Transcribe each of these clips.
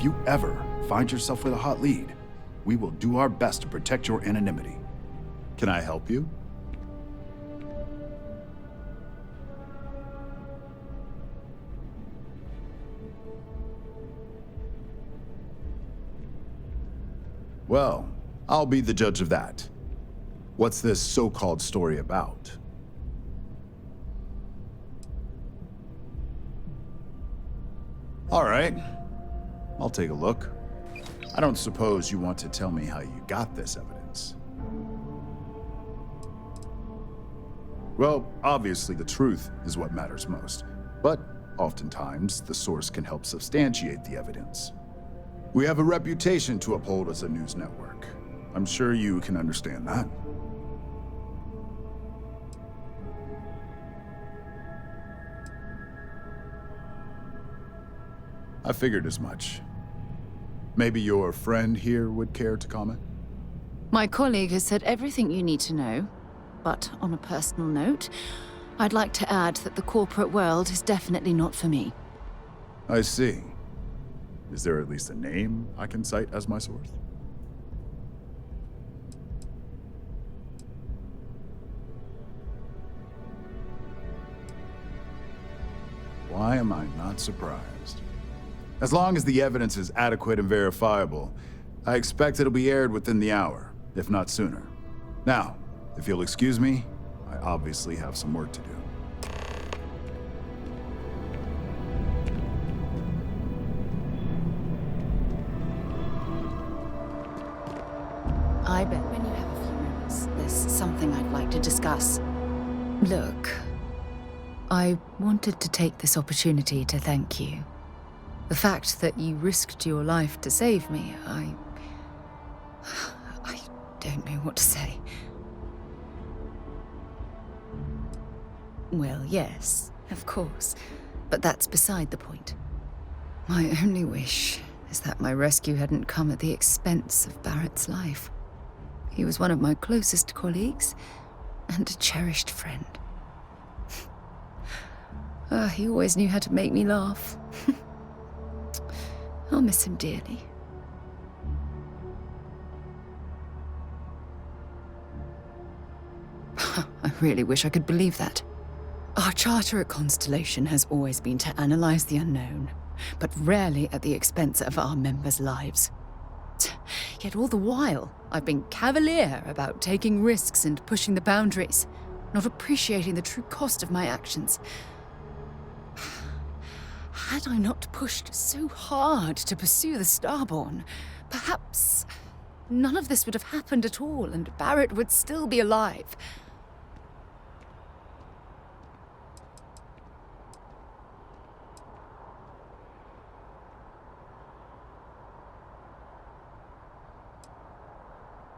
If you ever find yourself with a hot lead, we will do our best to protect your anonymity. Can I help you? Well, I'll be the judge of that. What's this so-called story about? All right, I'll take a look. I don't suppose you want to tell me how you got this evidence. Well, obviously the truth is what matters most, but oftentimes the source can help substantiate the evidence. We have a reputation to uphold as a news network. I'm sure you can understand that. I figured as much. Maybe your friend here would care to comment? My colleague has said everything you need to know, but on a personal note, I'd like to add that the corporate world is definitely not for me. I see. Is there at least a name I can cite as my source? Why am I not surprised? As long as the evidence is adequate and verifiable, I expect it'll be aired within the hour, if not sooner. Now, if you'll excuse me, I obviously have some work to do. I bet when you have a few minutes, there's something I'd like to discuss. Look, I wanted to take this opportunity to thank you. The fact that you risked your life to save me, I don't know what to say. Well, yes, of course, but that's beside the point. My only wish is that my rescue hadn't come at the expense of Barrett's life. He was one of my closest colleagues and a cherished friend. He always knew how to make me laugh. I'll miss him dearly. I really wish I could believe that. Our charter at Constellation has always been to analyze the unknown, but rarely at the expense of our members' lives. Yet all the while, I've been cavalier about taking risks and pushing the boundaries, not appreciating the true cost of my actions. Had I not pushed so hard to pursue the Starborn, perhaps none of this would have happened at all, and Barrett would still be alive.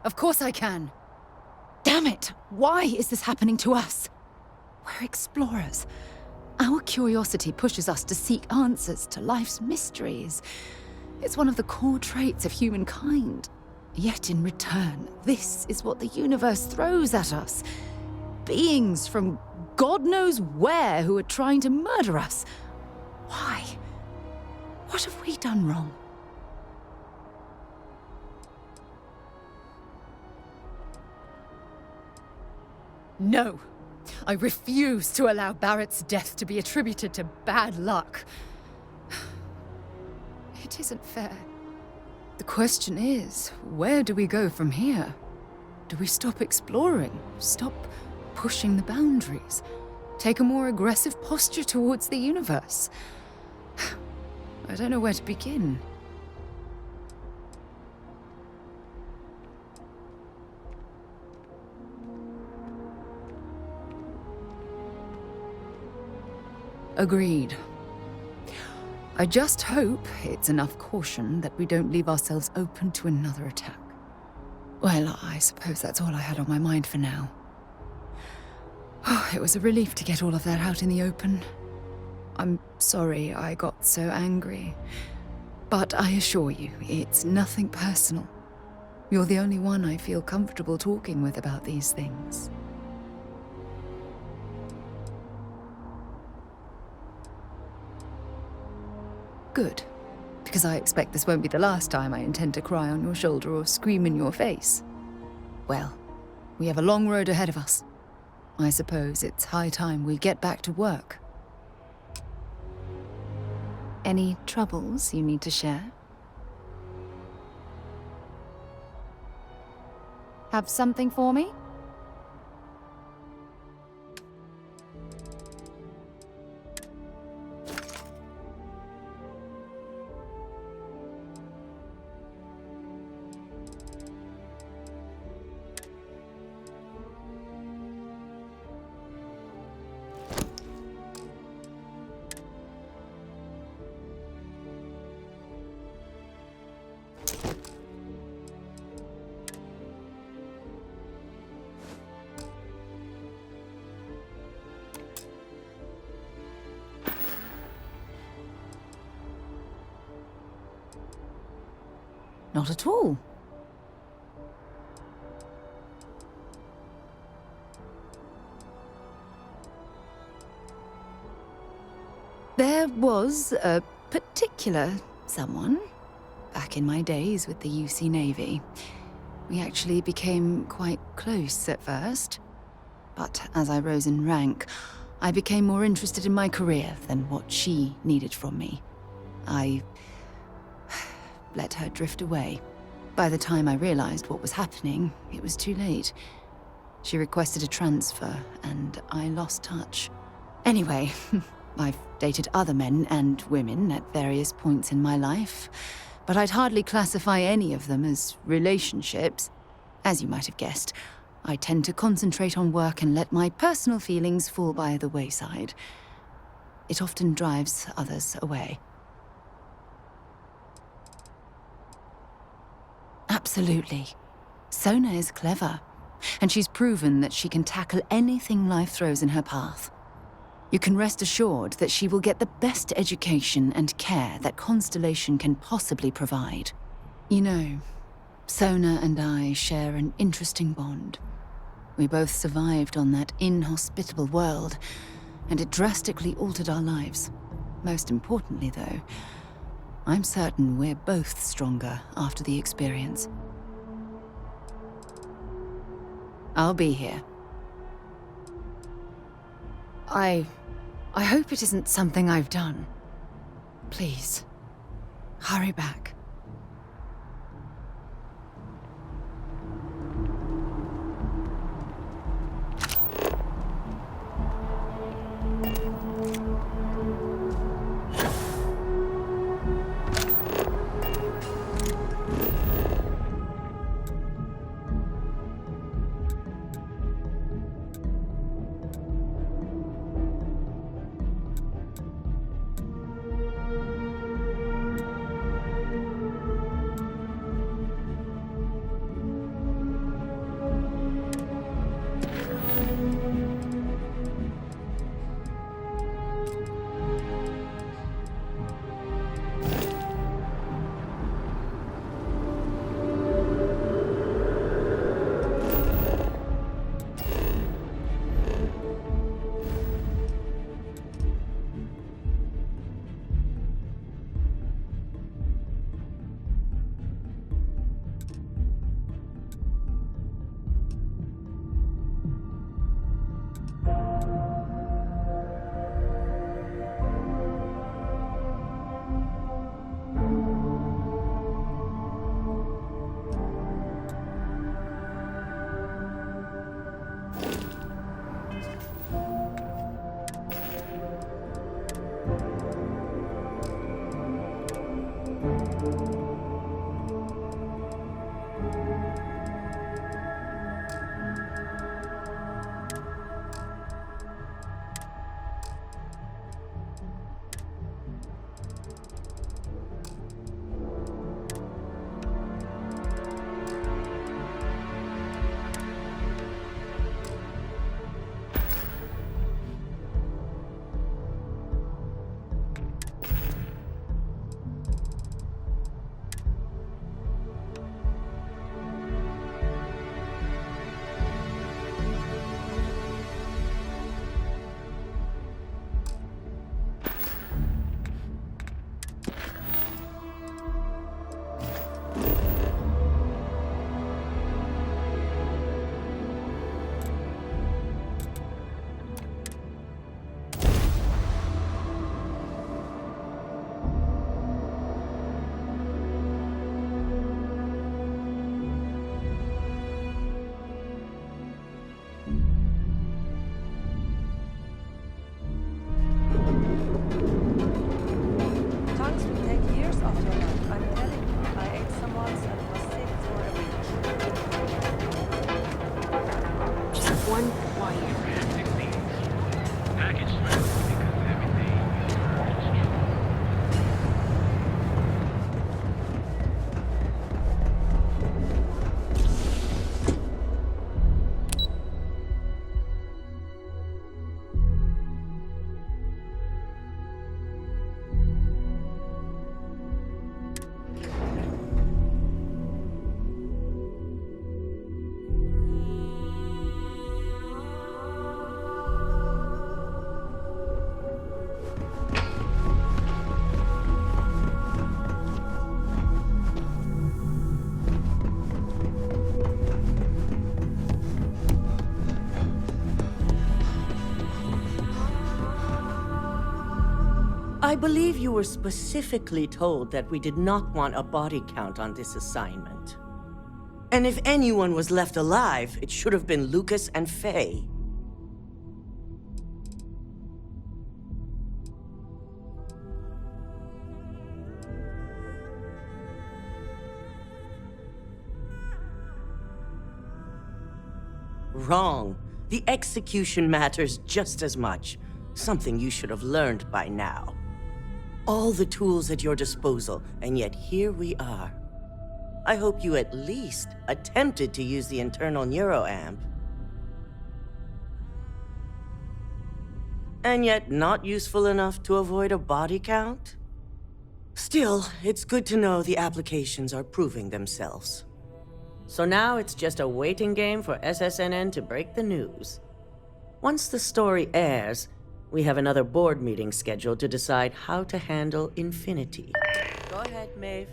Of course I can. Damn it! Why is this happening to us? We're explorers. Our curiosity pushes us to seek answers to life's mysteries. It's one of the core traits of humankind. Yet in return, this is what the universe throws at us. Beings from God knows where who are trying to murder us. Why? What have we done wrong? No. I refuse to allow Barrett's death to be attributed to bad luck. It isn't fair. The question is, where do we go from here? Do we stop exploring? Stop pushing the boundaries? Take a more aggressive posture towards the universe? I don't know where to begin. Agreed. I just hope it's enough caution that we don't leave ourselves open to another attack. Well, I suppose that's all I had on my mind for now. It was a relief to get all of that out in the open. I'm sorry I got so angry. But I assure you, it's nothing personal. You're the only one I feel comfortable talking with about these things. Good. because I expect this won't be the last time I intend to cry on your shoulder or scream in your face. Well, we have a long road ahead of us. I suppose it's high time we get back to work. Any troubles you need to share? Have something for me? Not at all. There was a particular someone back in my days with the UC Navy. We actually became quite close at first, but as I rose in rank, I became more interested in my career than what she needed from me. I let her drift away. By the time I realized what was happening, it was too late. She requested a transfer, and I lost touch. Anyway, I've dated other men and women at various points in my life, but I'd hardly classify any of them as relationships. As you might have guessed, I tend to concentrate on work and let my personal feelings fall by the wayside. It often drives others away. Absolutely. Sona is clever, and she's proven that she can tackle anything life throws in her path. You can rest assured that she will get the best education and care that Constellation can possibly provide. You know, Sona and I share an interesting bond. We both survived on that inhospitable world, and it drastically altered our lives. Most importantly, though, I'm certain we're both stronger after the experience. I'll be here. I hope it isn't something I've done. Please, hurry back. I believe you were specifically told that we did not want a body count on this assignment. And if anyone was left alive, it should have been Lucas and Faye. Wrong. The execution matters just as much. Something you should have learned by now. All the tools at your disposal, and yet here we are. I hope you at least attempted to use the internal neuroamp. And yet not useful enough to avoid a body count? Still, it's good to know the applications are proving themselves. So now it's just a waiting game for SSNN to break the news. Once the story airs, we have another board meeting scheduled to decide how to handle Infinity. Go ahead, Maeve.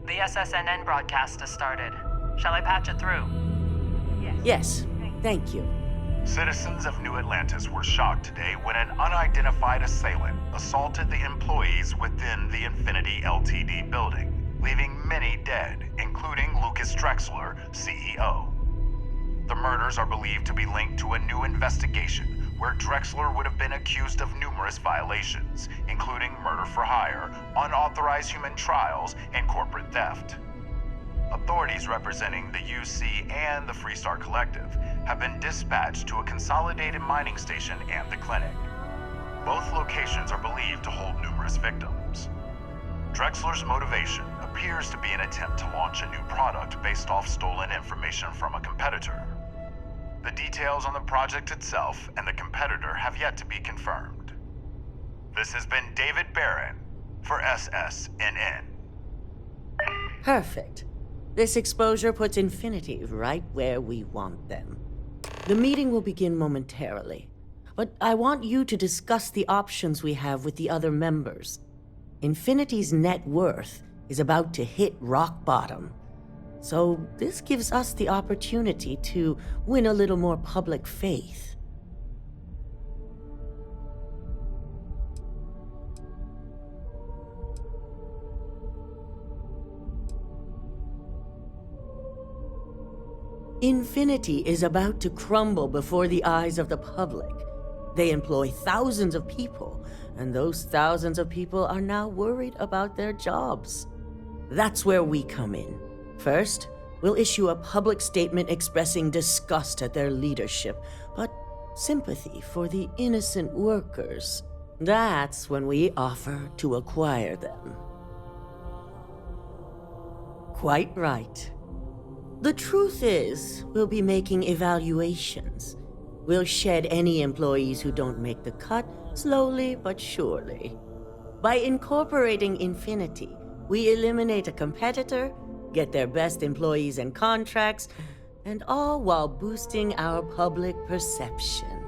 The SSNN broadcast has started. Shall I patch it through? Yes, thank you. Citizens of New Atlantis were shocked today when an unidentified assailant assaulted the employees within the Infinity Ltd building, leaving many dead, including Lucas Drexler, CEO. The murders are believed to be linked to a new investigation where Drexler would have been accused of numerous violations, including murder for hire, unauthorized human trials, and corporate theft. Authorities representing the UC and the Freestar Collective have been dispatched to a consolidated mining station and the clinic. Both locations are believed to hold numerous victims. Drexler's motivation appears to be an attempt to launch a new product based off stolen information from a competitor. The details on the project itself and the competitor have yet to be confirmed. This has been David Barron for SSNN. Perfect. This exposure puts Infinity right where we want them. The meeting will begin momentarily, but I want you to discuss the options we have with the other members. Infinity's net worth is about to hit rock bottom. So this gives us the opportunity to win a little more public faith. Infinity is about to crumble before the eyes of the public. They employ thousands of people, and those thousands of people are now worried about their jobs. That's where we come in. First, we'll issue a public statement expressing disgust at their leadership, but sympathy for the innocent workers. That's when we offer to acquire them. Quite right. The truth is, we'll be making evaluations. We'll shed any employees who don't make the cut, slowly but surely. By incorporating Infinity, we eliminate a competitor, get their best employees and contracts, and all while boosting our public perception.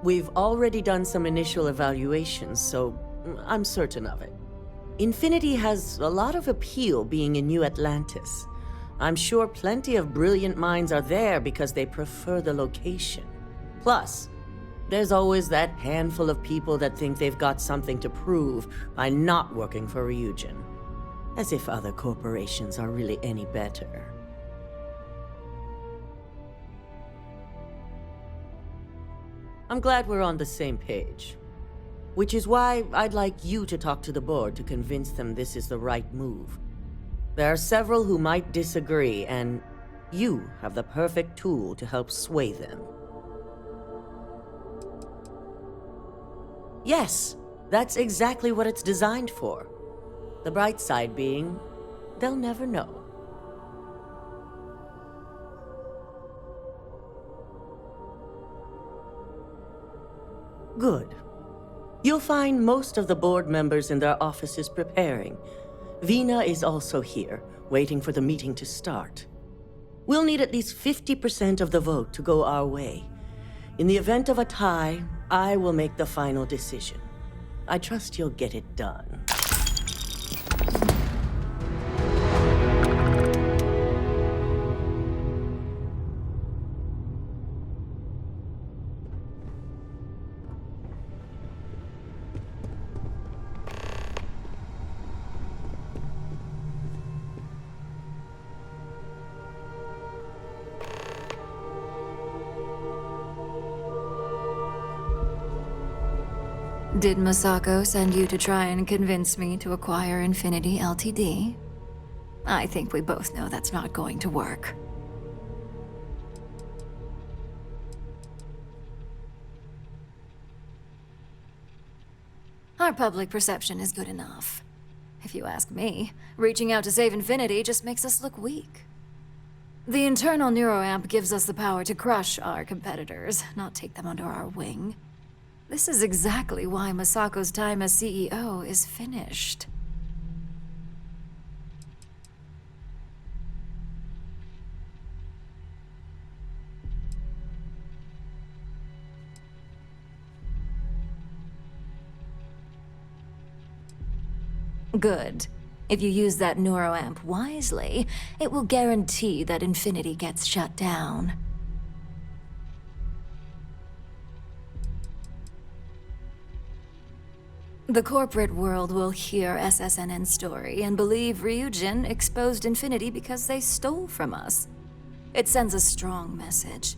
We've already done some initial evaluations, so I'm certain of it. Infinity has a lot of appeal being in New Atlantis. I'm sure plenty of brilliant minds are there because they prefer the location. Plus, there's always that handful of people that think they've got something to prove by not working for Ryujin. As if other corporations are really any better. I'm glad we're on the same page. Which is why I'd like you to talk to the board to convince them this is the right move. There are several who might disagree, and you have the perfect tool to help sway them. Yes, that's exactly what it's designed for. The bright side being, they'll never know. Good. You'll find most of the board members in their offices preparing. Vina is also here, waiting for the meeting to start. We'll need at least 50% of the vote to go our way. In the event of a tie, I will make the final decision. I trust you'll get it done. Did Masako send you to try and convince me to acquire Infinity Ltd? I think we both know that's not going to work. Our public perception is good enough. If you ask me, reaching out to save Infinity just makes us look weak. The internal neuroamp gives us the power to crush our competitors, not take them under our wing. This is exactly why Masako's time as CEO is finished. Good. If you use that neuroamp wisely, it will guarantee that Infinity gets shut down. The corporate world will hear SSNN's story and believe Ryujin exposed Infinity because they stole from us. It sends a strong message.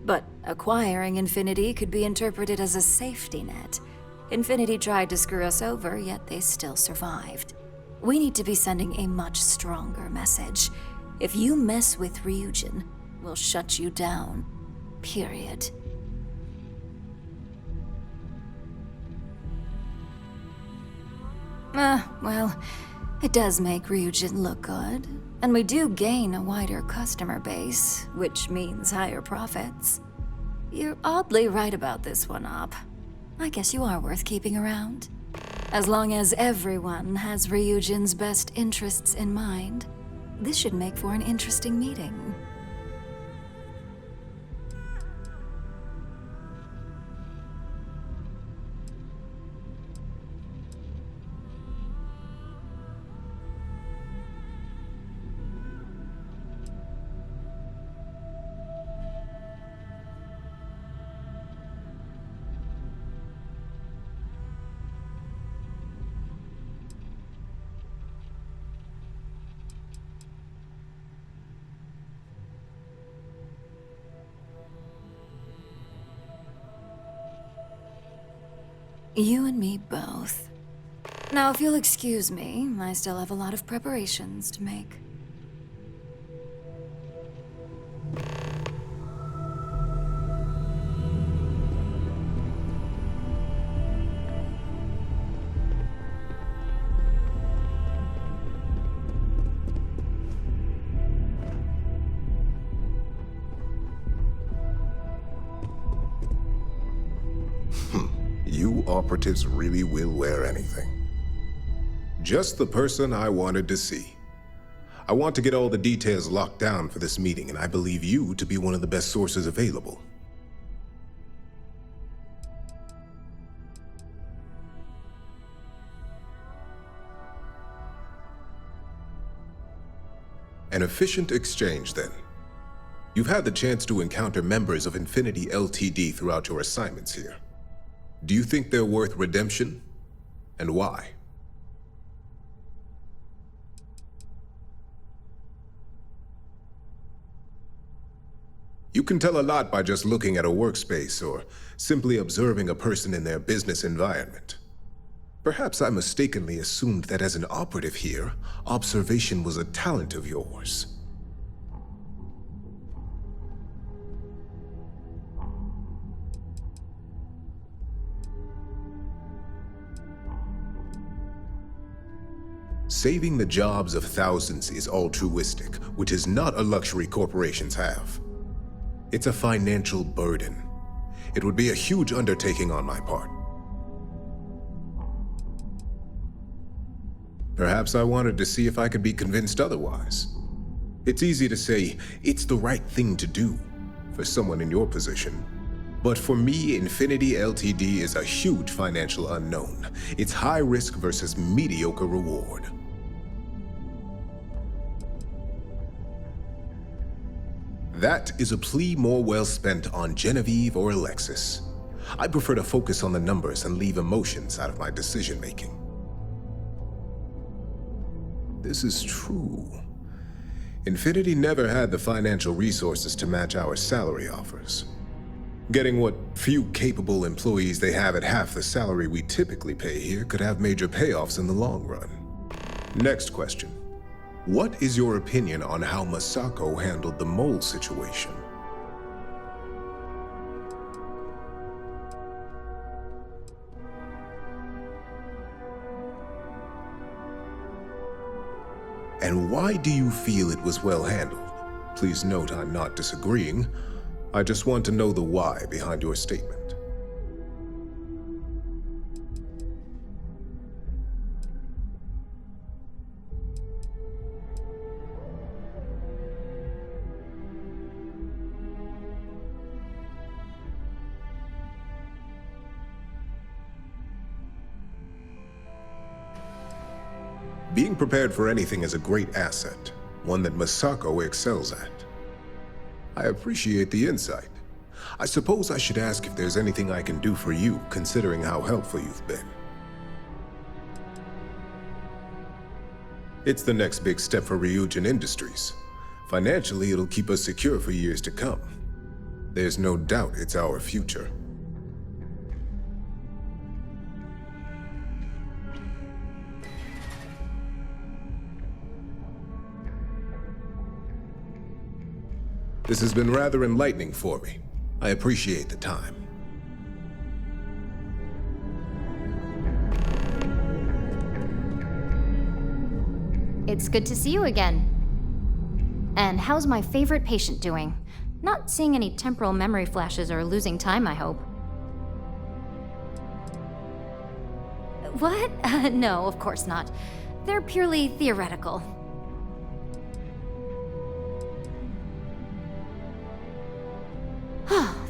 But acquiring Infinity could be interpreted as a safety net. Infinity tried to screw us over, yet they still survived. We need to be sending a much stronger message. If you mess with Ryujin, we'll shut you down. Period. Well, it does make Ryujin look good. And we do gain a wider customer base, which means higher profits. You're oddly right about this one, Op. I guess you are worth keeping around. As long as everyone has Ryujin's best interests in mind, this should make for an interesting meeting. You and me both. Now, if you'll excuse me, I still have a lot of preparations to make. You operatives really will wear anything. Just the person I wanted to see. I want to get all the details locked down for this meeting, and I believe you to be one of the best sources available. An efficient exchange, then. You've had the chance to encounter members of Infinity Ltd. Throughout your assignments here. Do you think they're worth redemption? And why? You can tell a lot by just looking at a workspace or simply observing a person in their business environment. Perhaps I mistakenly assumed that as an operative here, observation was a talent of yours. Saving the jobs of thousands is altruistic, which is not a luxury corporations have. It's a financial burden. It would be a huge undertaking on my part. Perhaps I wanted to see if I could be convinced otherwise. It's easy to say, it's the right thing to do for someone in your position. But for me, Infinity Ltd. Is a huge financial unknown. It's high risk versus mediocre reward. That is a plea more well spent on Genevieve or Alexis. I prefer to focus on the numbers and leave emotions out of my decision-making. This is true. Infinity never had the financial resources to match our salary offers. Getting what few capable employees they have at half the salary we typically pay here could have major payoffs in the long run. Next question. What is your opinion on how Masako handled the mole situation? And why do you feel it was well handled? Please note I'm not disagreeing. I just want to know the why behind your statement. Being prepared for anything is a great asset, one that Masako excels at. I appreciate the insight. I suppose I should ask if there's anything I can do for you, considering how helpful you've been. It's the next big step for Ryujin Industries. Financially, it'll keep us secure for years to come. There's no doubt it's our future. This has been rather enlightening for me. I appreciate the time. It's good to see you again. And how's my favorite patient doing? Not seeing any temporal memory flashes or losing time, I hope. What? No, of course not. They're purely theoretical.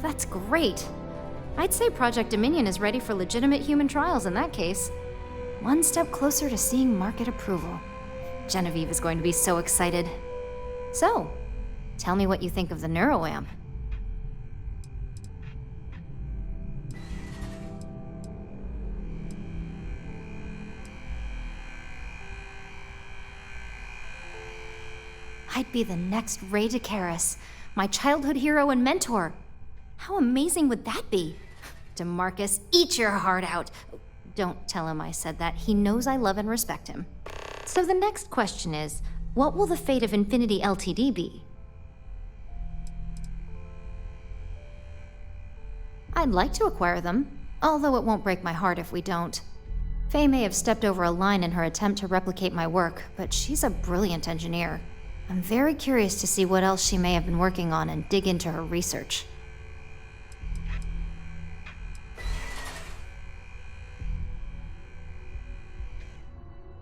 That's great. I'd say Project Dominion is ready for legitimate human trials in that case. One step closer to seeing market approval. Genevieve is going to be so excited. So, tell me what you think of the neuroamp. I'd be the next Ray DeCaris, my childhood hero and mentor. How amazing would that be? DeMarcus, eat your heart out. Don't tell him I said that. He knows I love and respect him. So the next question is, what will the fate of Infinity Ltd be? I'd like to acquire them, although it won't break my heart if we don't. Faye may have stepped over a line in her attempt to replicate my work, but she's a brilliant engineer. I'm very curious to see what else she may have been working on and dig into her research.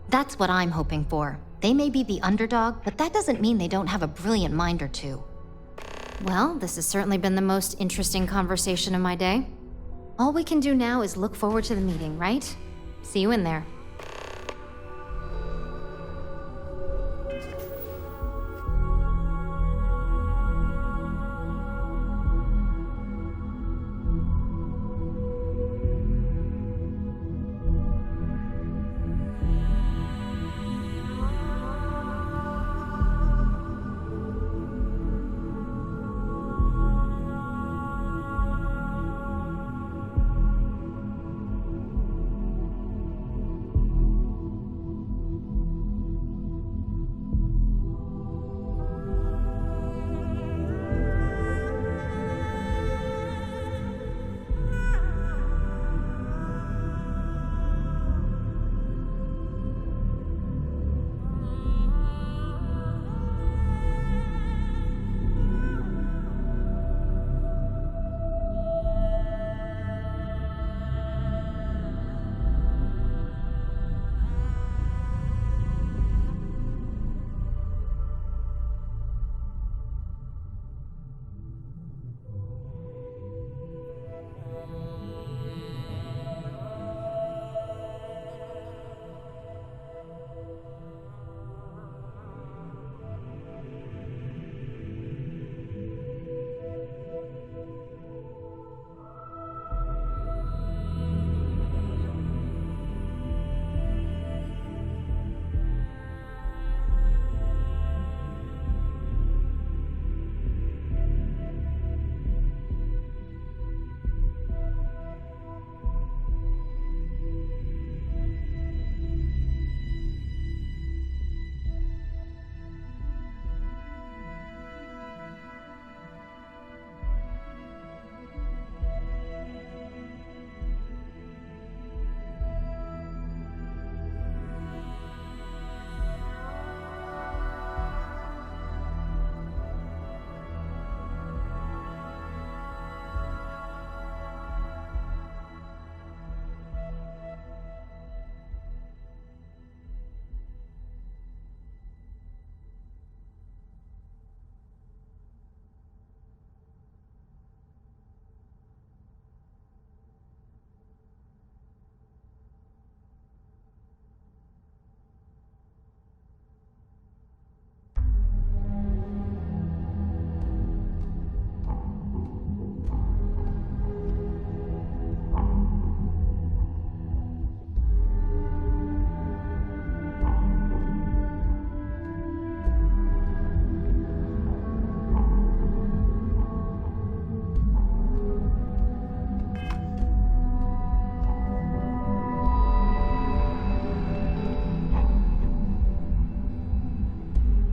That's what I'm hoping for. They may be the underdog, but that doesn't mean they don't have a brilliant mind or two. Well, this has certainly been the most interesting conversation of my day. All we can do now is look forward to the meeting, right? See you in there.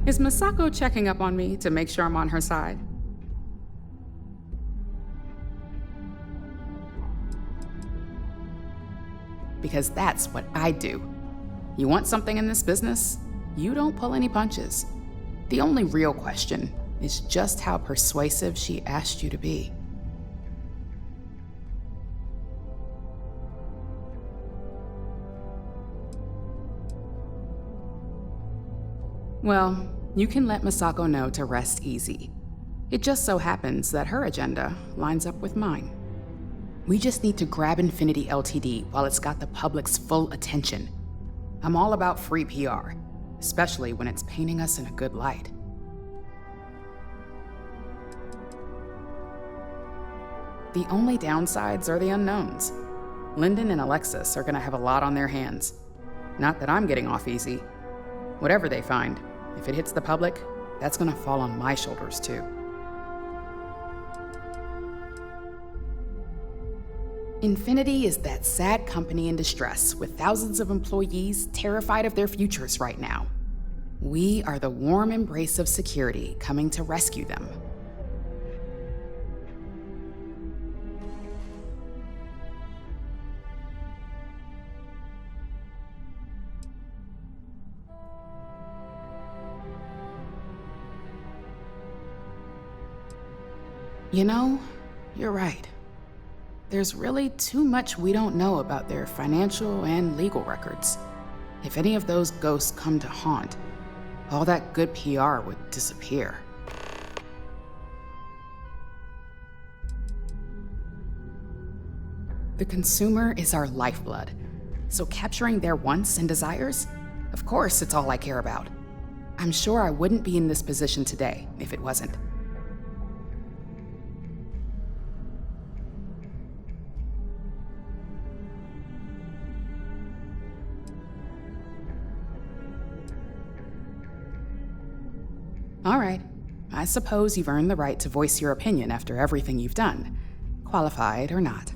Is Masako checking up on me to make sure I'm on her side? Because that's what I do. You want something in this business? You don't pull any punches. The only real question is just how persuasive she asked you to be. Well, you can let Masako know to rest easy. It just so happens that her agenda lines up with mine. We just need to grab Infinity LTD while it's got the public's full attention. I'm all about free PR, especially when it's painting us in a good light. The only downsides are the unknowns. Lyndon and Alexis are gonna have a lot on their hands. Not that I'm getting off easy. Whatever they find, if it hits the public, that's gonna fall on my shoulders too. Infinity is that sad company in distress with thousands of employees terrified of their futures right now. We are the warm embrace of security coming to rescue them. You know, you're right. There's really too much we don't know about their financial and legal records. If any of those ghosts come to haunt, all that good PR would disappear. The consumer is our lifeblood, so capturing their wants and desires, of course it's all I care about. I'm sure I wouldn't be in this position today if it wasn't. All right, I suppose you've earned the right to voice your opinion after everything you've done, qualified or not.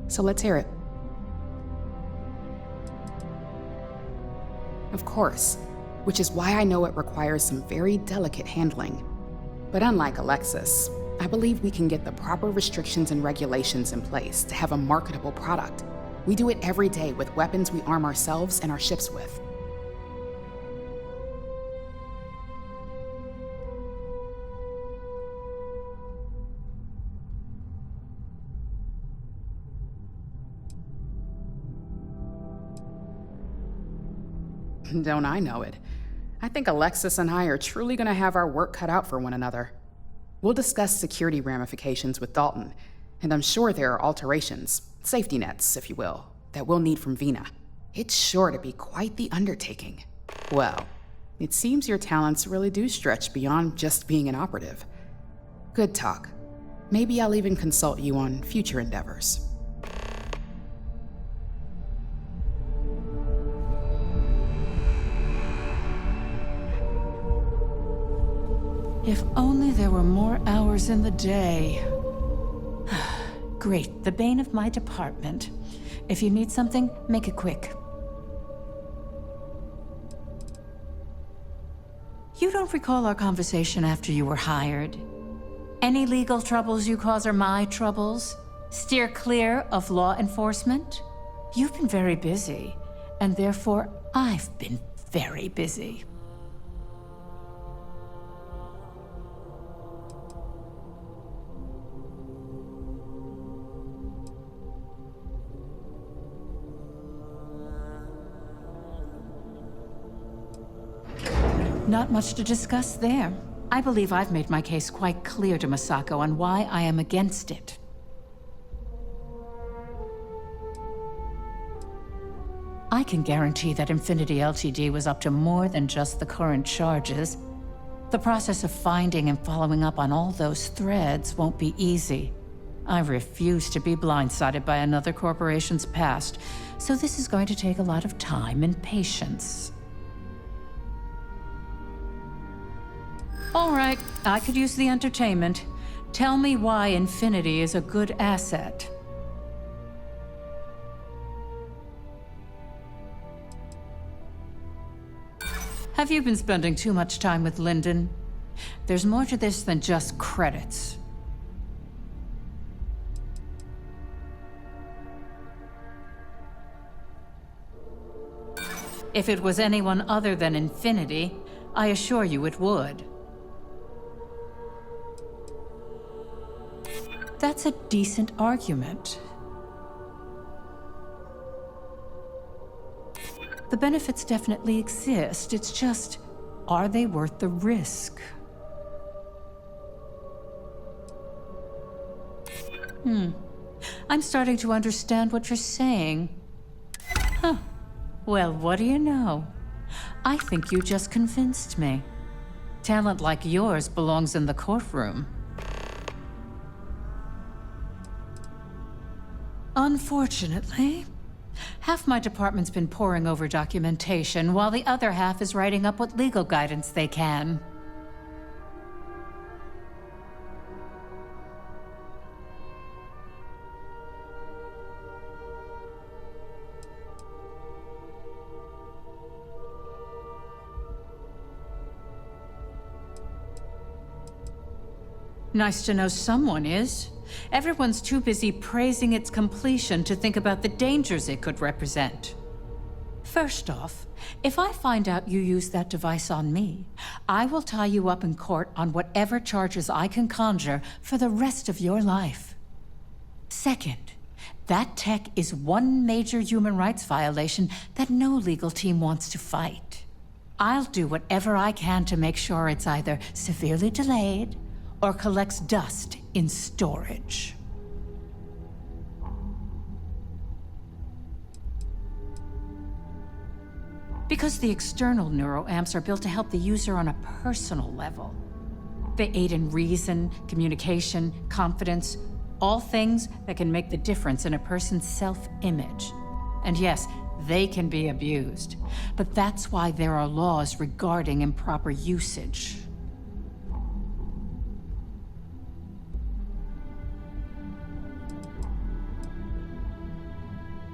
So let's hear it. Of course, which is why I know it requires some very delicate handling. But unlike Alexis, I believe we can get the proper restrictions and regulations in place to have a marketable product. We do it every day with weapons we arm ourselves and our ships with. Don't I know it? I think Alexis and I are truly going to have our work cut out for one another. We'll discuss security ramifications with Dalton, and I'm sure there are alterations, safety nets, if you will, that we'll need from Vina. It's sure to be quite the undertaking. Well, it seems your talents really do stretch beyond just being an operative. Good talk. Maybe I'll even consult you on future endeavors. If only there were more hours in the day. Great, the bane of my department. If you need something, make it quick. You don't recall our conversation after you were hired? Any legal troubles you cause are my troubles? Steer clear of law enforcement? You've been very busy, and therefore I've been very busy. Not much to discuss there. I believe I've made my case quite clear to Masako on why I am against it. I can guarantee that Infinity Ltd was up to more than just the current charges. The process of finding and following up on all those threads won't be easy. I refuse to be blindsided by another corporation's past, so this is going to take a lot of time and patience. All right, I could use the entertainment. Tell me why Infinity is a good asset. Have you been spending too much time with Lyndon? There's more to this than just credits. If it was anyone other than Infinity, I assure you it would. That's a decent argument. The benefits definitely exist. It's just, are they worth the risk? I'm starting to understand what you're saying. Huh. Well, what do you know? I think you just convinced me. Talent like yours belongs in the courtroom. Unfortunately, half my department's been poring over documentation, while the other half is writing up what legal guidance they can. Nice to know someone is. Everyone's too busy praising its completion to think about the dangers it could represent. First off, if I find out you used that device on me, I will tie you up in court on whatever charges I can conjure for the rest of your life. Second, that tech is one major human rights violation that no legal team wants to fight. I'll do whatever I can to make sure it's either severely delayed or collects dust in storage. Because the external neuroamps are built to help the user on a personal level. They aid in reason, communication, confidence, all things that can make the difference in a person's self-image. And yes, they can be abused, but that's why there are laws regarding improper usage.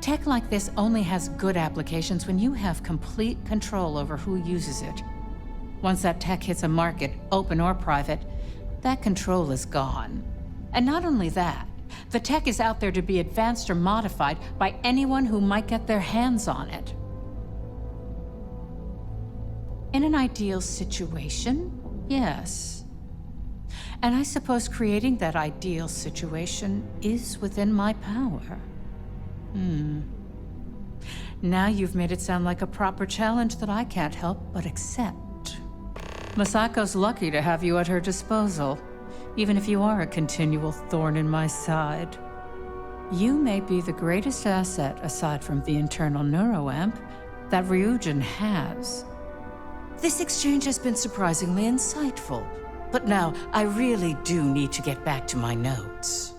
Tech like this only has good applications when you have complete control over who uses it. Once that tech hits a market, open or private, that control is gone. And not only that, the tech is out there to be advanced or modified by anyone who might get their hands on it. In an ideal situation, yes. And I suppose creating that ideal situation is within my power. Now you've made it sound like a proper challenge that I can't help but accept. Masako's lucky to have you at her disposal, even if you are a continual thorn in my side. You may be the greatest asset, aside from the internal neuroamp, that Ryujin has. This exchange has been surprisingly insightful, but now I really do need to get back to my notes.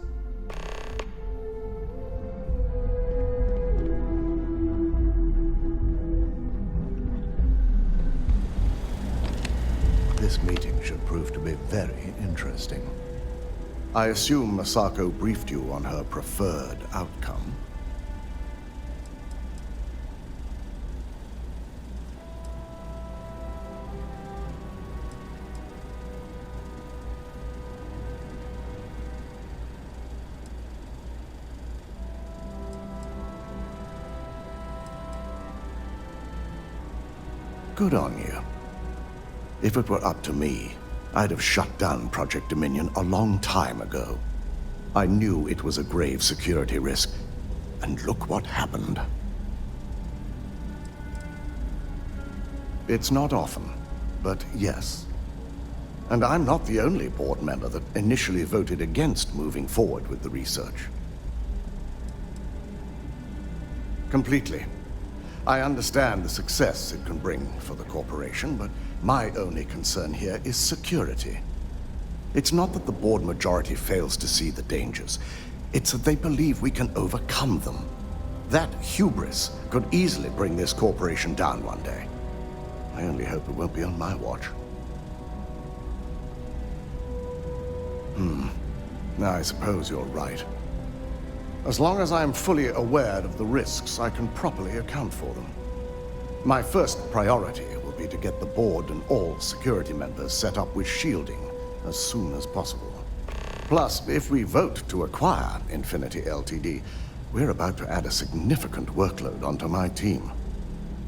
This meeting should prove to be very interesting. I assume Masako briefed you on her preferred outcome. Good on you. If it were up to me, I'd have shut down Project Dominion a long time ago. I knew it was a grave security risk, and look what happened. It's not often, but yes. And I'm not the only board member that initially voted against moving forward with the research. Completely. I understand the success it can bring for the corporation, but my only concern here is security. It's not that the board majority fails to see the dangers. It's that they believe we can overcome them. That hubris could easily bring this corporation down one day. I only hope it won't be on my watch. I suppose you're right. As long as I'm fully aware of the risks, I can properly account for them. My first priority will will be to get the board and all security members set up with shielding as soon as possible. Plus, if we vote to acquire Infinity Ltd., we're about to add a significant workload onto my team.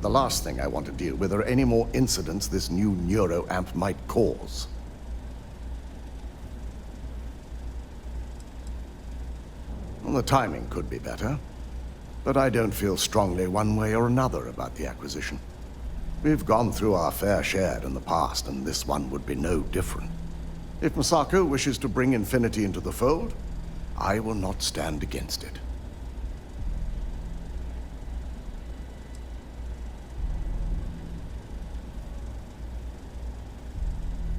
The last thing I want to deal with are any more incidents this new neuroamp might cause. Well, the timing could be better, but I don't feel strongly one way or another about the acquisition. We've gone through our fair share in the past, and this one would be no different. If Masako wishes to bring Infinity into the fold, I will not stand against it.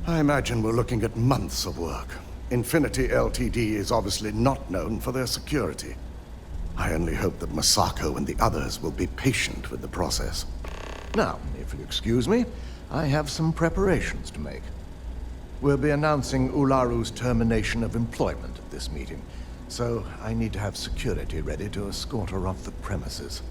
I imagine we're looking at months of work. Infinity Ltd. is obviously not known for their security. I only hope that Masako and the others will be patient with the process. Now, if you'll excuse me, I have some preparations to make. We'll be announcing Ularu's termination of employment at this meeting, so I need to have security ready to escort her off the premises.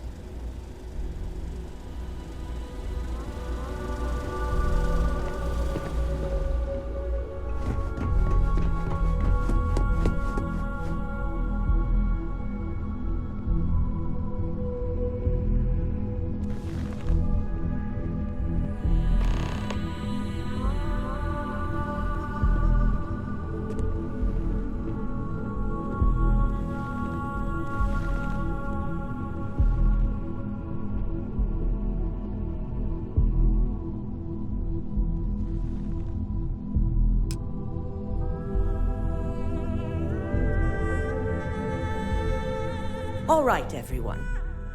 All right, everyone.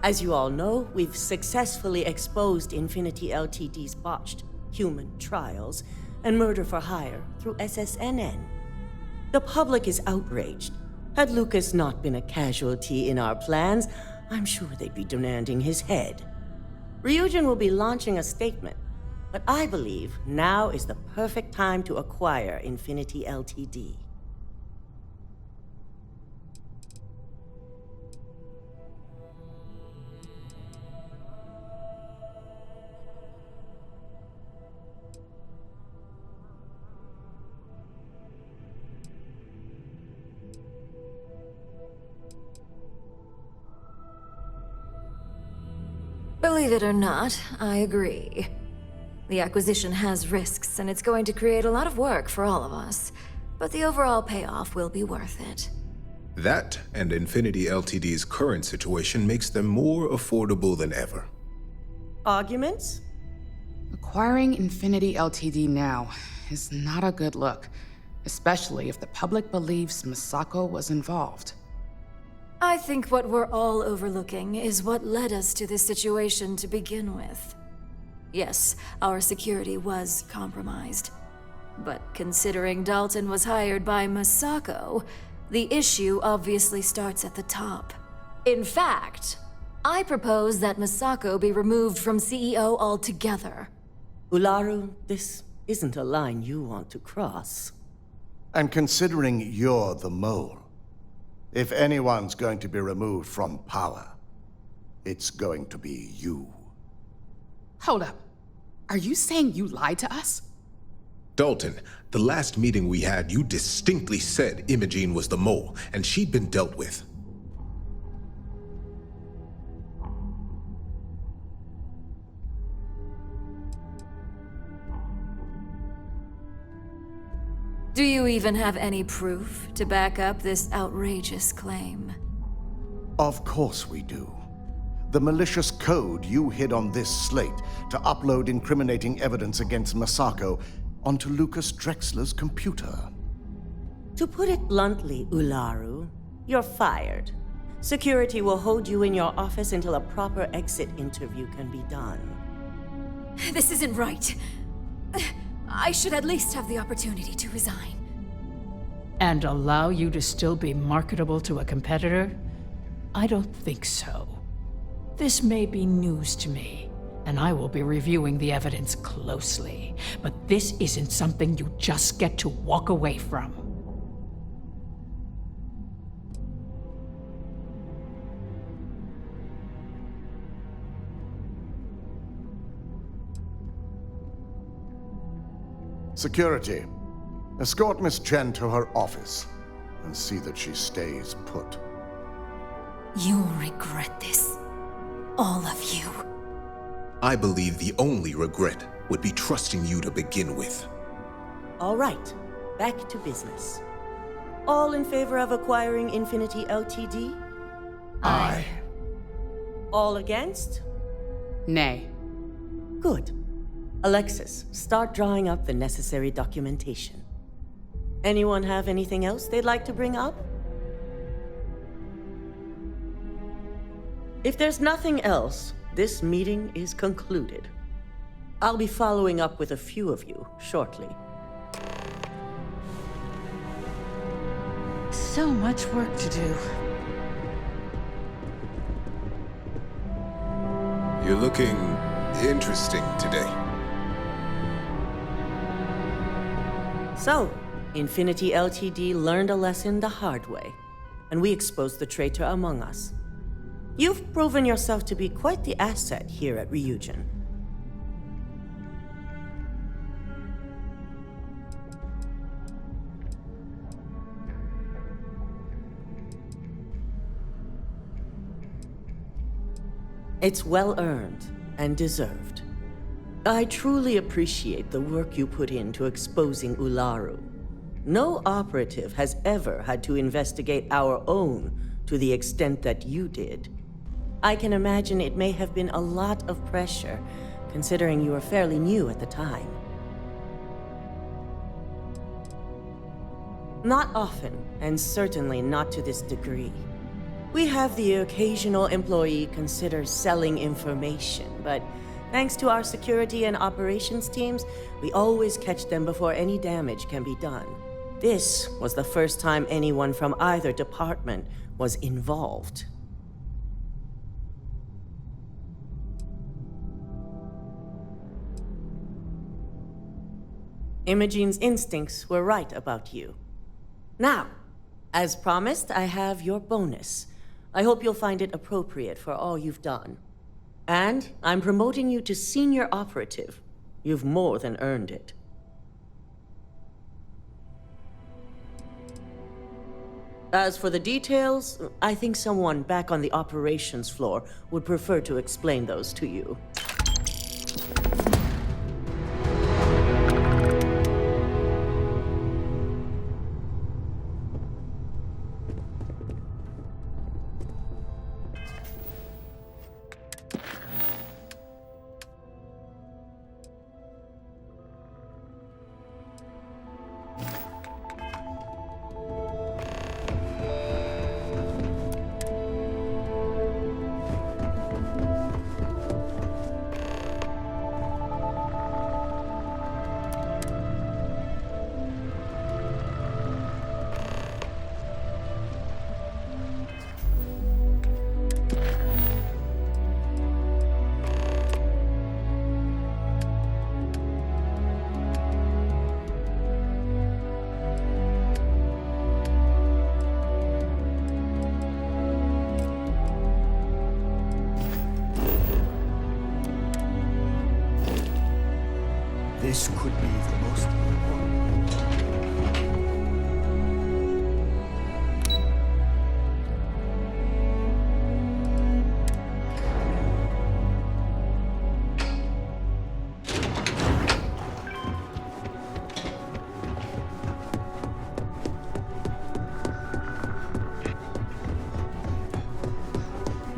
As you all know, we've successfully exposed Infinity Ltd.'s botched human trials and murder for hire through SSNN. The public is outraged. Had Lucas not been a casualty in our plans, I'm sure they'd be demanding his head. Ryujin will be launching a statement, but I believe now is the perfect time to acquire Infinity Ltd. Believe it or not, I agree. The acquisition has risks, and it's going to create a lot of work for all of us. But the overall payoff will be worth it. That and Infinity Ltd.'s current situation makes them more affordable than ever. Arguments? Acquiring Infinity Ltd. now is not a good look, especially if the public believes Masako was involved. I think what we're all overlooking is what led us to this situation to begin with. Yes, our security was compromised. But considering Dalton was hired by Masako, the issue obviously starts at the top. In fact, I propose that Masako be removed from CEO altogether. Ularu, this isn't a line you want to cross. And considering you're the mole, if anyone's going to be removed from power, it's going to be you. Hold up. Are you saying you lied to us? Dalton, the last meeting we had, you distinctly said Imogene was the mole, and she'd been dealt with. Do you even have any proof to back up this outrageous claim? Of course we do. The malicious code you hid on this slate to upload incriminating evidence against Masako onto Lucas Drexler's computer. To put it bluntly, Ularu, you're fired. Security will hold you in your office until a proper exit interview can be done. This isn't right. I should at least have the opportunity to resign. And allow you to still be marketable to a competitor? I don't think so. This may be news to me, and I will be reviewing the evidence closely. But this isn't something you just get to walk away from. Security, escort Miss Chen to her office and see that she stays put. You'll regret this. All of you. I believe the only regret would be trusting you to begin with. All right, back to business. All in favor of acquiring Infinity Ltd? Aye. All against? Nay. Good. Alexis, start drawing up the necessary documentation. Anyone have anything else they'd like to bring up? If there's nothing else, this meeting is concluded. I'll be following up with a few of you shortly. So much work to do. You're looking interesting today. So, Infinity Ltd learned a lesson the hard way, and we exposed the traitor among us. You've proven yourself to be quite the asset here at Ryujin. It's well earned and deserved. I truly appreciate the work you put into exposing Ularu. No operative has ever had to investigate our own to the extent that you did. I can imagine it may have been a lot of pressure, considering you were fairly new at the time. Not often, and certainly not to this degree. We have the occasional employee consider selling information, but thanks to our security and operations teams, we always catch them before any damage can be done. This was the first time anyone from either department was involved. Imogene's instincts were right about you. Now, as promised, I have your bonus. I hope you'll find it appropriate for all you've done. And I'm promoting you to senior operative. You've more than earned it. As for the details, I think someone back on the operations floor would prefer to explain those to you. This could be the most important.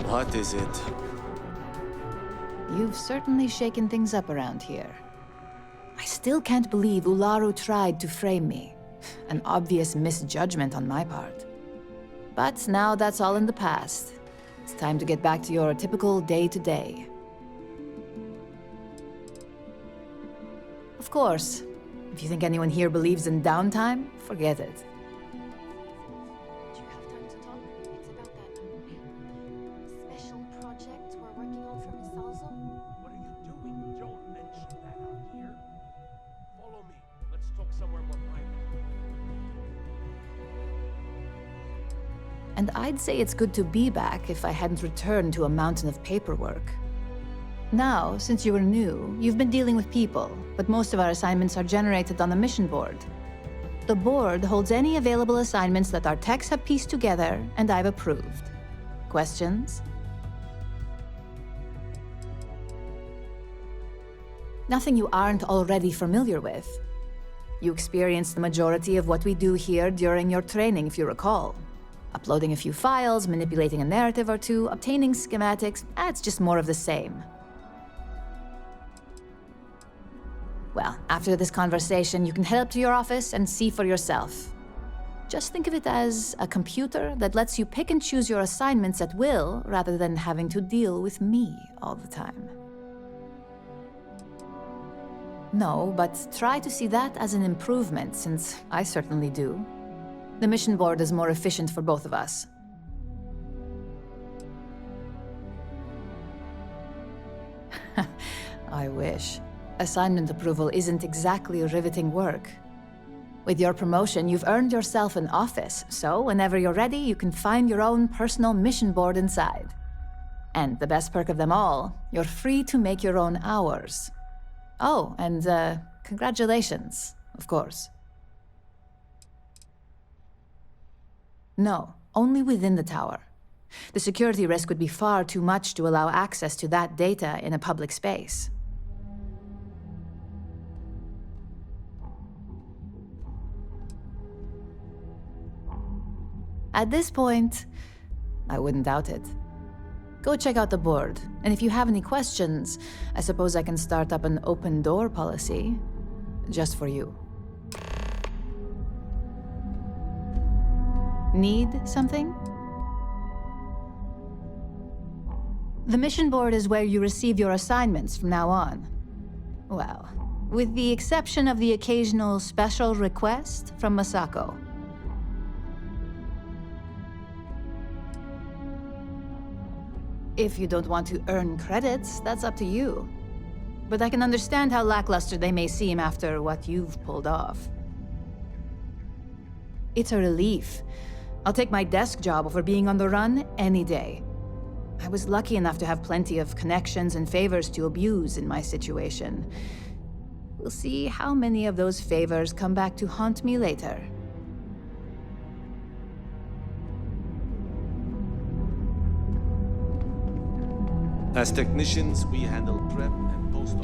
What is it? You've certainly shaken things up around here. I still can't believe Ularu tried to frame me. An obvious misjudgment on my part. But now that's all in the past. It's time to get back to your typical day-to-day. Of course, if you think anyone here believes in downtime, forget it. Do you have time to talk? It's about that special project we're working on for Miss Salzo. What are you doing? Don't mention that out here. Follow me. Let's talk somewhere more private. And I'd say it's good to be back if I hadn't returned to a mountain of paperwork. Now, since you are new, you've been dealing with people, but most of our assignments are generated on the mission board. The board holds any available assignments that our techs have pieced together and I've approved. Questions? Nothing you aren't already familiar with. You experienced the majority of what we do here during your training, if you recall. Uploading a few files, manipulating a narrative or two, obtaining schematics, it's just more of the same. Well, after this conversation, you can head up to your office and see for yourself. Just think of it as a computer that lets you pick and choose your assignments at will, rather than having to deal with me all the time. No, but try to see that as an improvement, since I certainly do. The mission board is more efficient for both of us. I wish. Assignment approval isn't exactly riveting work. With your promotion, you've earned yourself an office, so whenever you're ready, you can find your own personal mission board inside. And the best perk of them all, you're free to make your own hours. Oh, and congratulations, of course. No, only within the tower. The security risk would be far too much to allow access to that data in a public space. At this point, I wouldn't doubt it. Go check out the board, and if you have any questions, I suppose I can start up an open door policy, just for you. Need something? The mission board is where you receive your assignments from now on. Well, with the exception of the occasional special request from Masako. If you don't want to earn credits, that's up to you. But I can understand how lackluster they may seem after what you've pulled off. It's a relief. I'll take my desk job over being on the run any day. I was lucky enough to have plenty of connections and favors to abuse in my situation. We'll see how many of those favors come back to haunt me later. As technicians, we handle prep and post-op.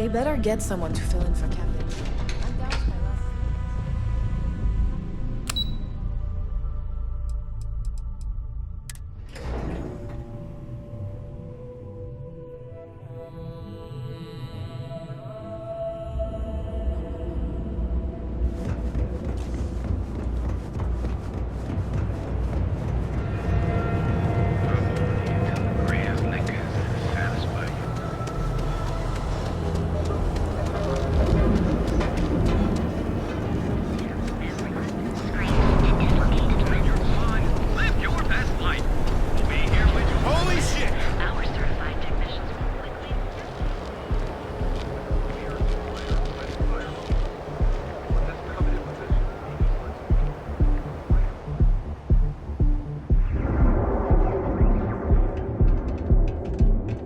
They better get someone to fill in for Captain. I'm down to my last.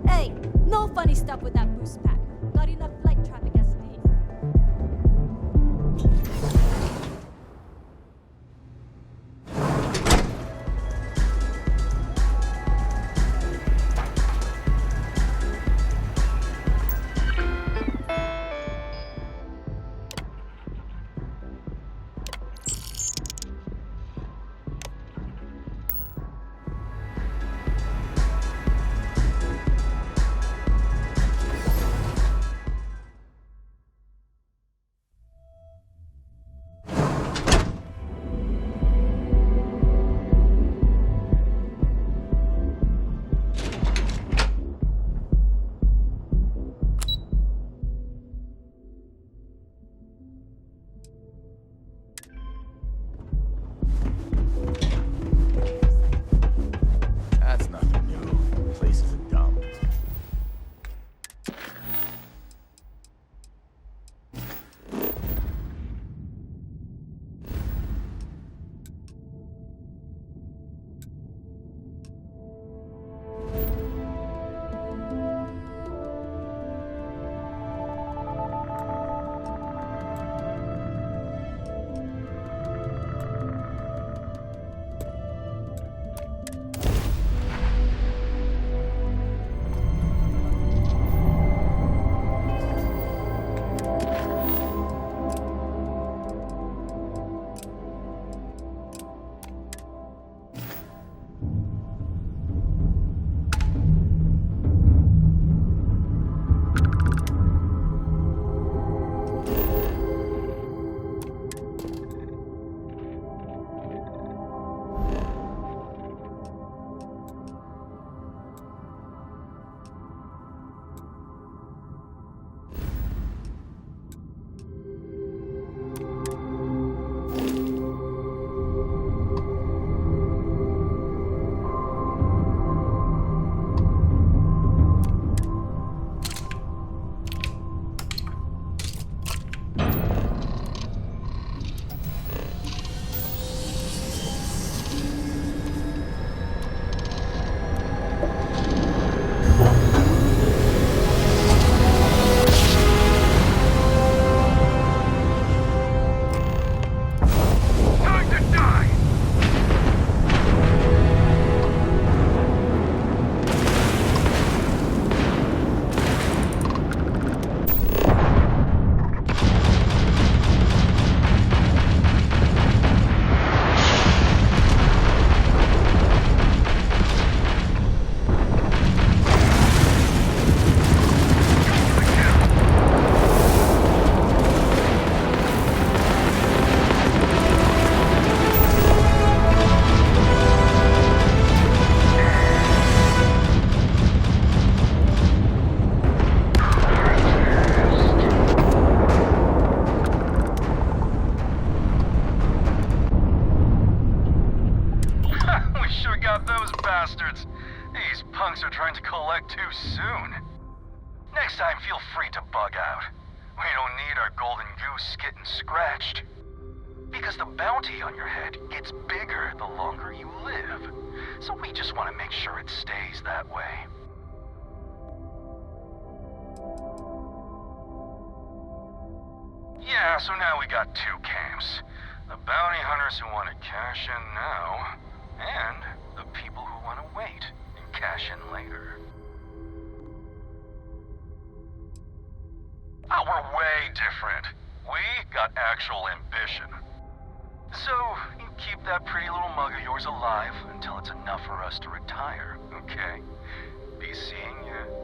Hey, no funny stuff with that boost pack. Got enough flight traffic as it is. That's nothing new. The place is a dump. bastards. These punks are trying to collect too soon. Next time, feel free to bug out. We don't need our golden goose getting scratched. Because the bounty on your head gets bigger the longer you live. So we just want to make sure it stays that way. Yeah, so now we got two camps. The bounty hunters who want to cash in now, and the people who want to wait and cash in later. Oh, we're way different. We got actual ambition. So, you keep that pretty little mug of yours alive until it's enough for us to retire, okay? Be seeing you.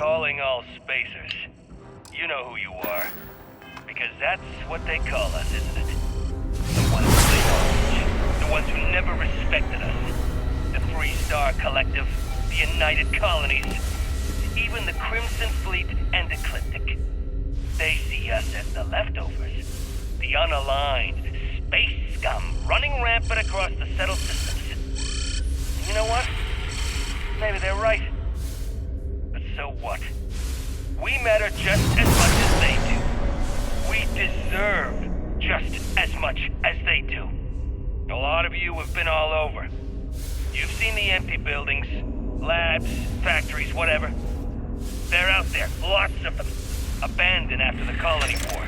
Calling all spacers. You know who you are. Because that's what they call us, isn't it? The ones who they owned. The ones who never respected us. The Free Star Collective. The United Colonies. Even the Crimson Fleet and Ecliptic. They see us as the leftovers. The unaligned space scum running rampant across the settled systems. You know what? Maybe they're right. But so what? We matter just as much as they do. We deserve just as much as they do. A lot of you have been all over. You've seen the empty buildings, labs, factories, whatever. They're out there, lots of them, abandoned after the colony war.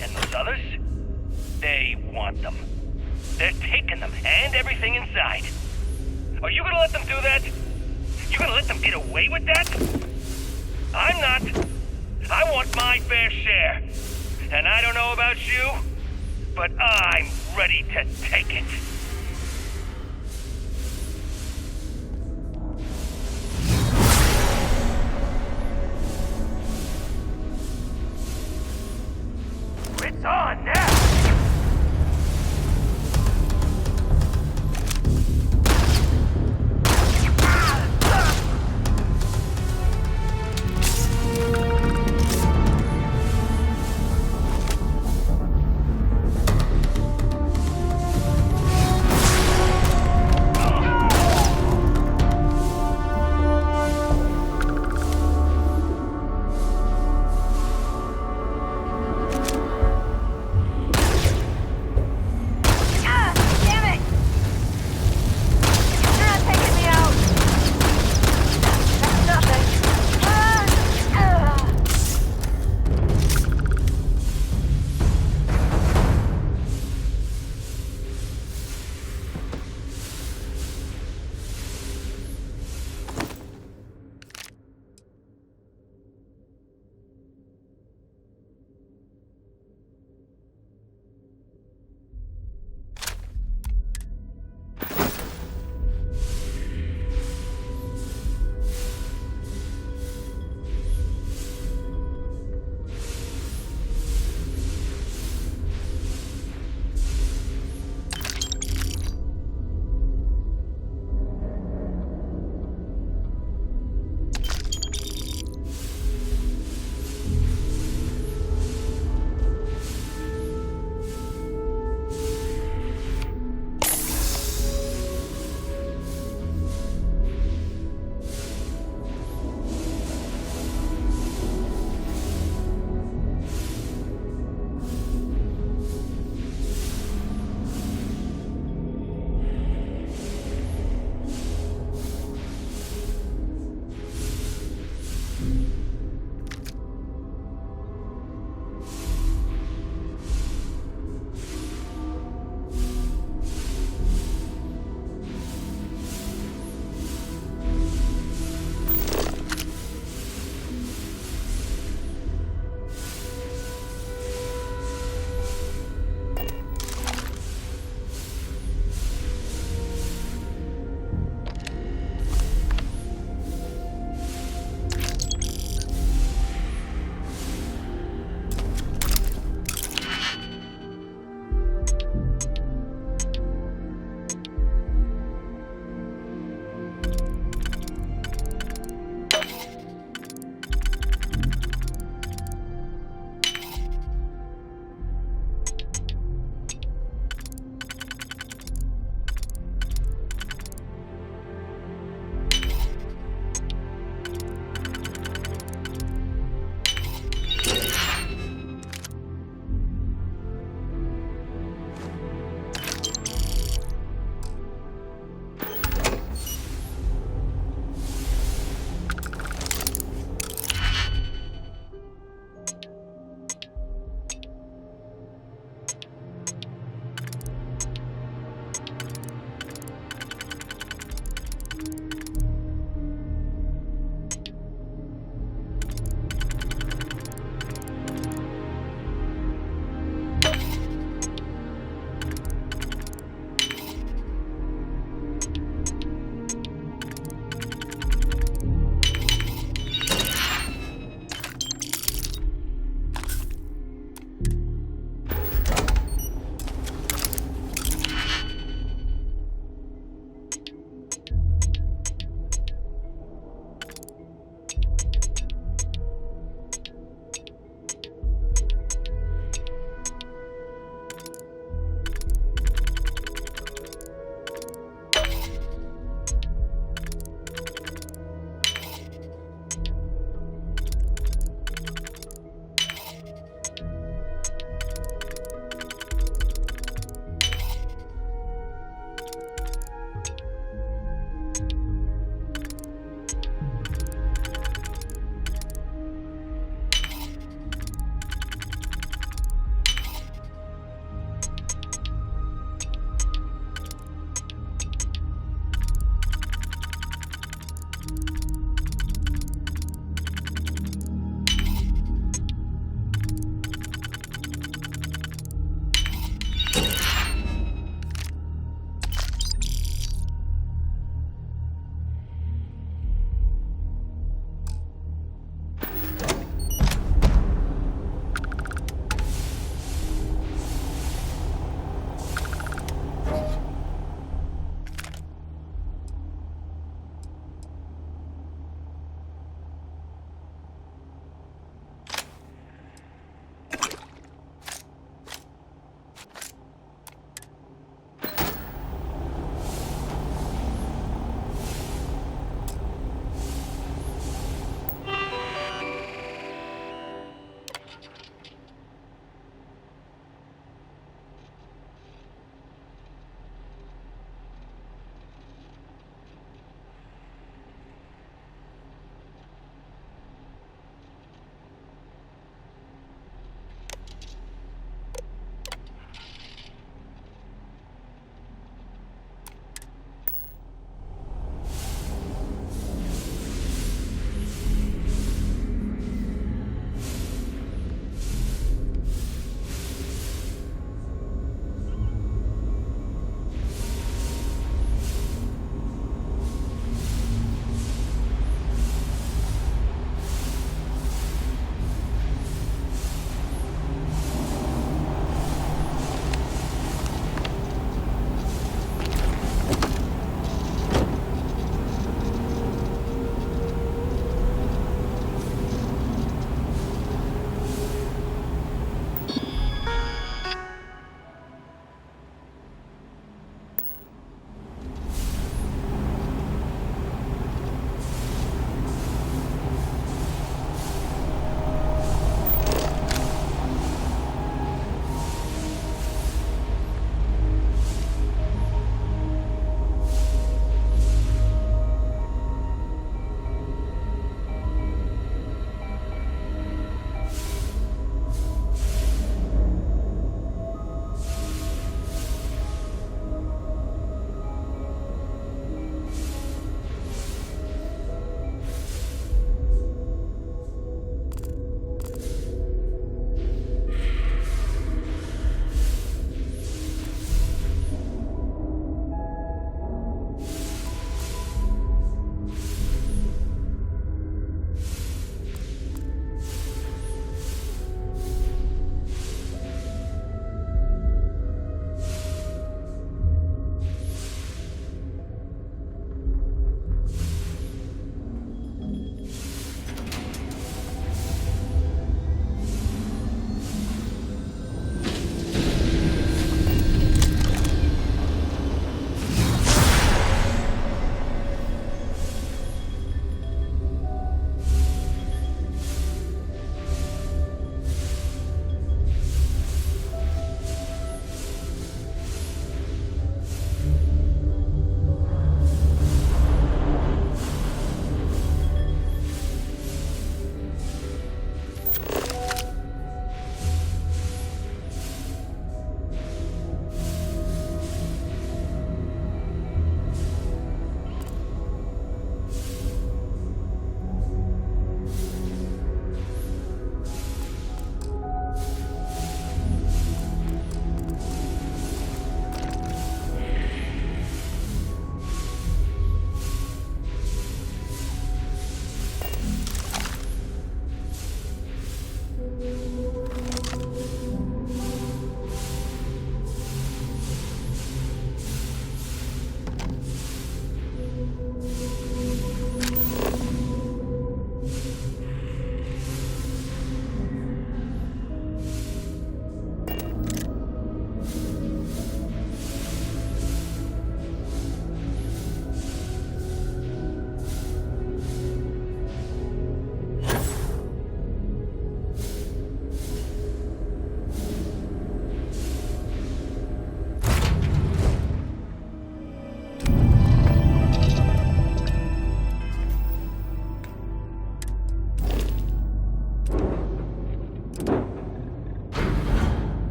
And those others? They want them. They're taking them and everything inside. Are you gonna let them do that? You gonna let them get away with that? I'm not. I want my fair share. And I don't know about you, but I'm ready to take it. It's on now!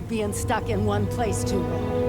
like being stuck in one place too long.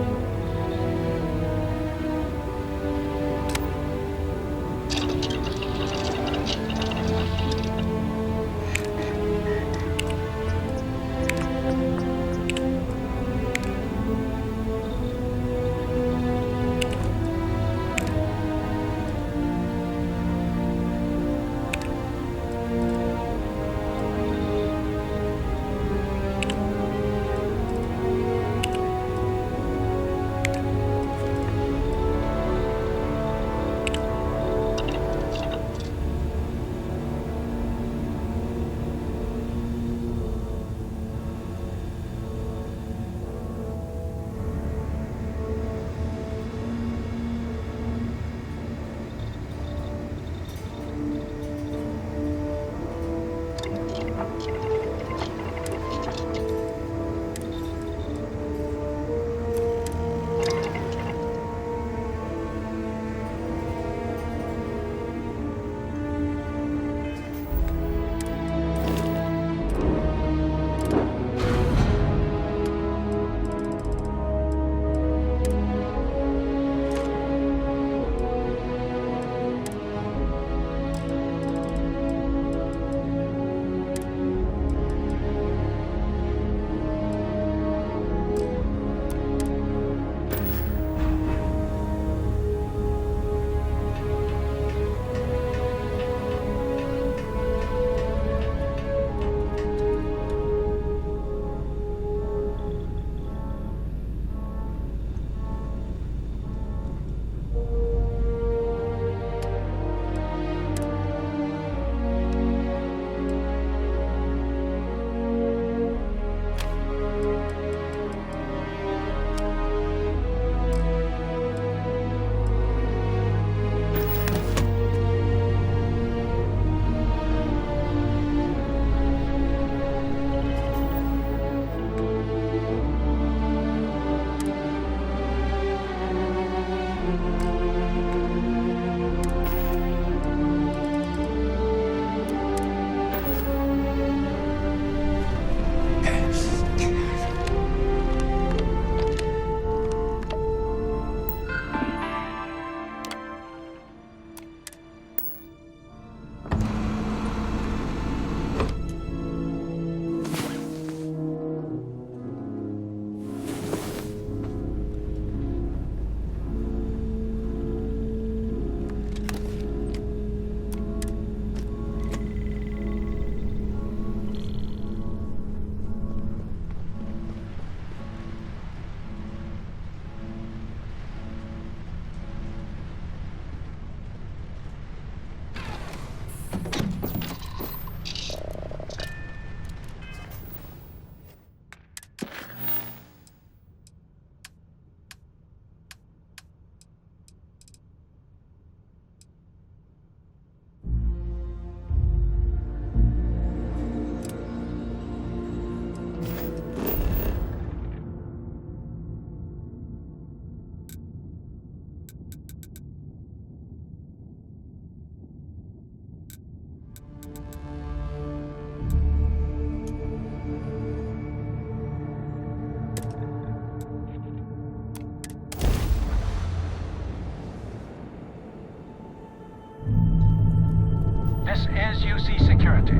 This is UC Security.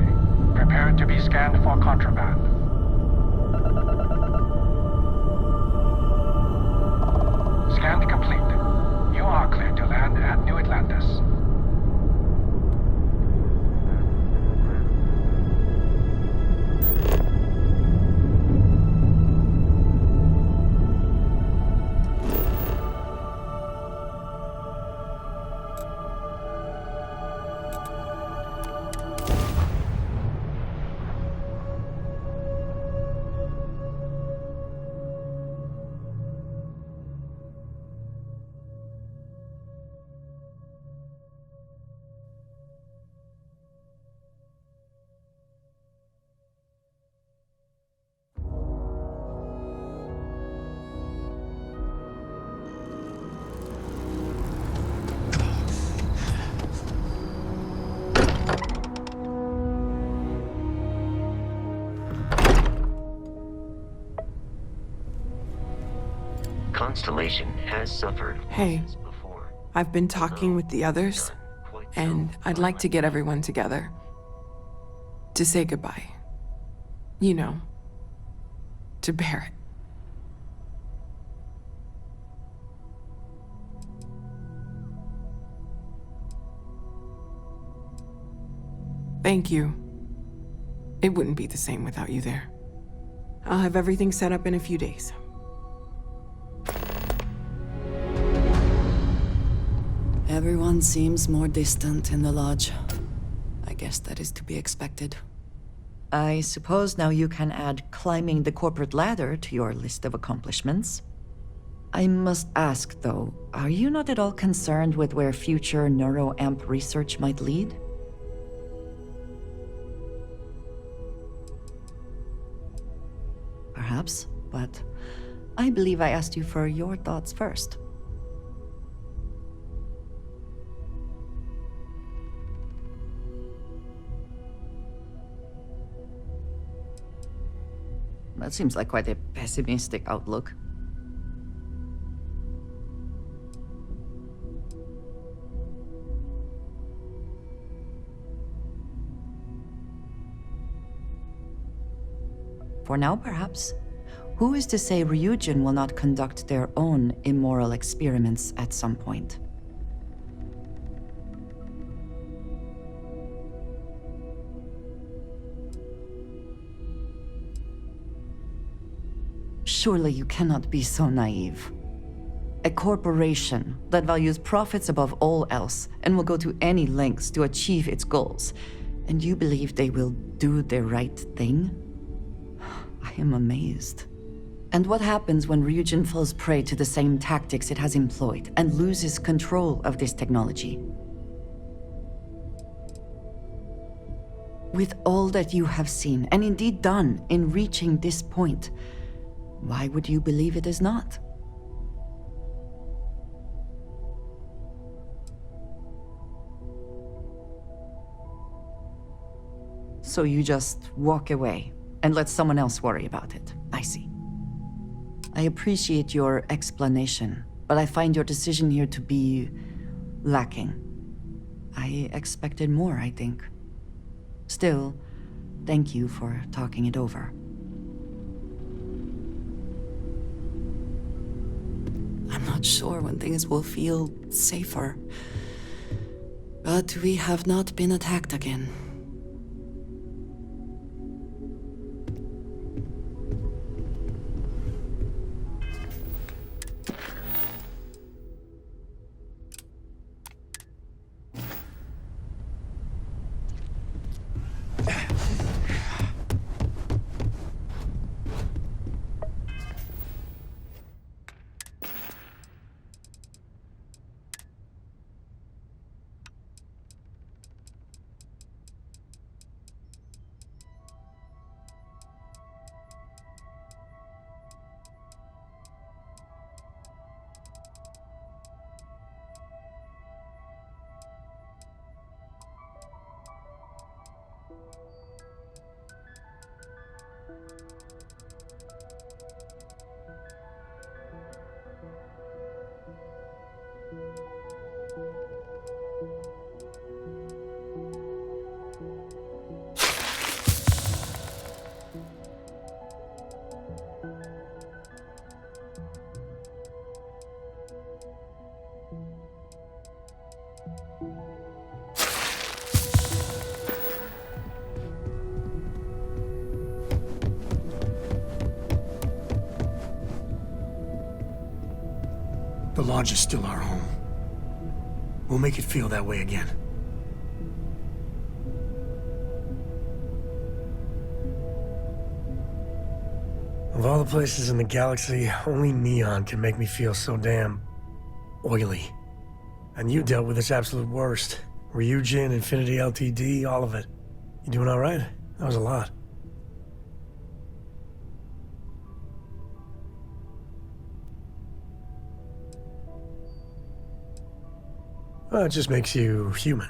Prepare to be scanned for contraband. Scan complete. You are cleared to land at New Atlantis. Constellation has suffered Hey, losses before. I've been talking with the others, and I'd like to get everyone together. To say goodbye. You know, to Barrett. Thank you. It wouldn't be the same without you there. I'll have everything set up in a few days. Everyone seems more distant in the lodge. I guess that is to be expected. I suppose now you can add climbing the corporate ladder to your list of accomplishments. I must ask, though, are you not at all concerned with where future neuroamp research might lead? Perhaps, but I believe I asked you for your thoughts first. That seems like quite a pessimistic outlook. For now, perhaps. Who is to say Ryujin will not conduct their own immoral experiments at some point? Surely you cannot be so naive. A corporation that values profits above all else and will go to any lengths to achieve its goals, and you believe they will do the right thing? I am amazed. And what happens when Ryujin falls prey to the same tactics it has employed and loses control of this technology? With all that you have seen, and indeed done, in reaching this point, why would you believe it is not? So you just walk away and let someone else worry about it. I see. I appreciate your explanation, but I find your decision here to be lacking. I expected more, I think. Still, thank you for talking it over. I'm not sure when things will feel safer. But we have not been attacked again. The Lodge is still our home. We'll make it feel that way again. Of all the places in the galaxy, only Neon can make me feel so damn oily. And you dealt with its absolute worst. Ryujin, Infinity LTD, all of it. You doing all right? That was a lot. Well, it just makes you human.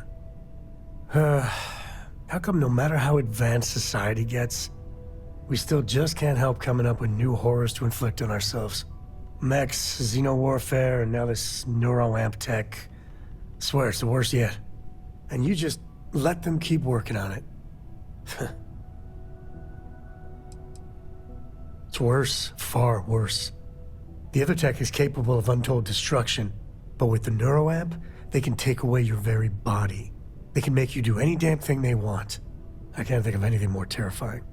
How come no matter how advanced society gets, we still just can't help coming up with new horrors to inflict on ourselves? Mechs, xeno-warfare, and now this neuroamp tech. Swear it's the worst yet. And you just let them keep working on it. It's worse, far worse. The other tech is capable of untold destruction, but with the neuroamp, they can take away your very body. They can make you do any damn thing they want. I can't think of anything more terrifying.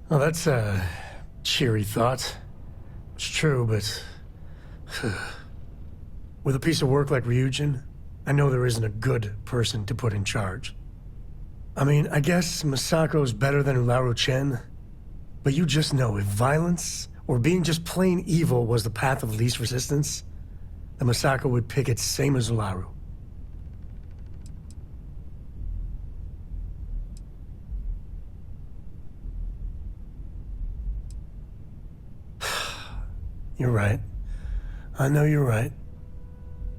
Well, that's a cheery thought. It's true, but... with a piece of work like Ryujin, I know there isn't a good person to put in charge. I mean, I guess Masako's better than Ularu Chen, but you just know if violence, or being just plain evil was the path of least resistance, then Masako would pick it same as Ularu. You're right. I know you're right.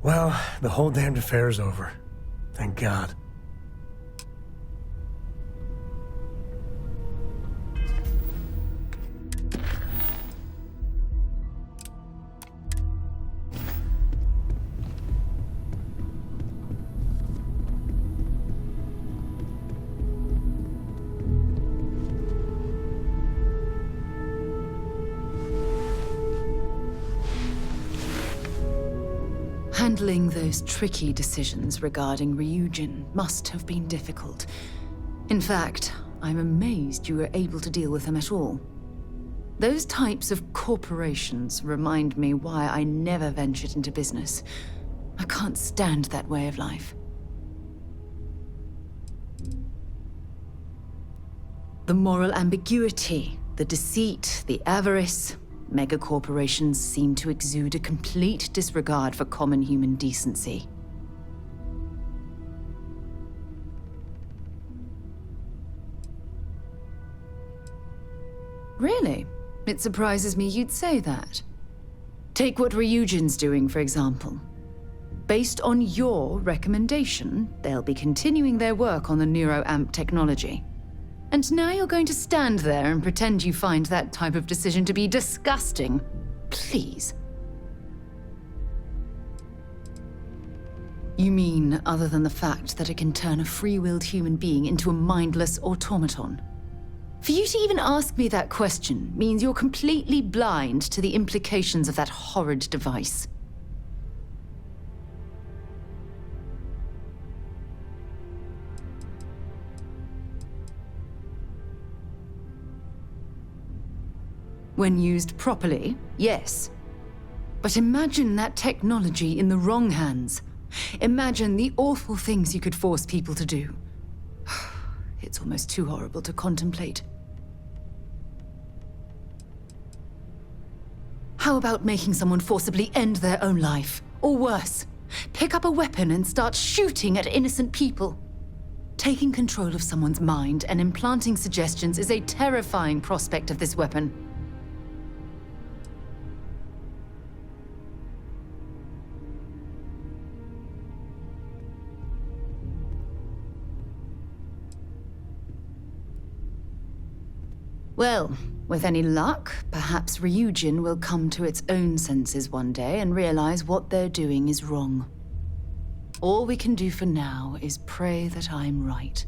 Well, the whole damned affair is over. Thank God. Handling those tricky decisions regarding Ryujin must have been difficult. In fact, I'm amazed you were able to deal with them at all. Those types of corporations remind me why I never ventured into business. I can't stand that way of life. The moral ambiguity, the deceit, the avarice. Megacorporations seem to exude a complete disregard for common human decency. Really? It surprises me you'd say that. Take what Ryujin's doing, for example. Based on your recommendation, they'll be continuing their work on the neuroamp technology. And now you're going to stand there and pretend you find that type of decision to be disgusting. Please. You mean, other than the fact that it can turn a free-willed human being into a mindless automaton? For you to even ask me that question means you're completely blind to the implications of that horrid device. When used properly, yes. But imagine that technology in the wrong hands. Imagine the awful things you could force people to do. It's almost too horrible to contemplate. How about making someone forcibly end their own life? Or worse, pick up a weapon and start shooting at innocent people? Taking control of someone's mind and implanting suggestions is a terrifying prospect of this weapon. Well, with any luck, perhaps Ryujin will come to its own senses one day and realize what they're doing is wrong. All we can do for now is pray that I'm right.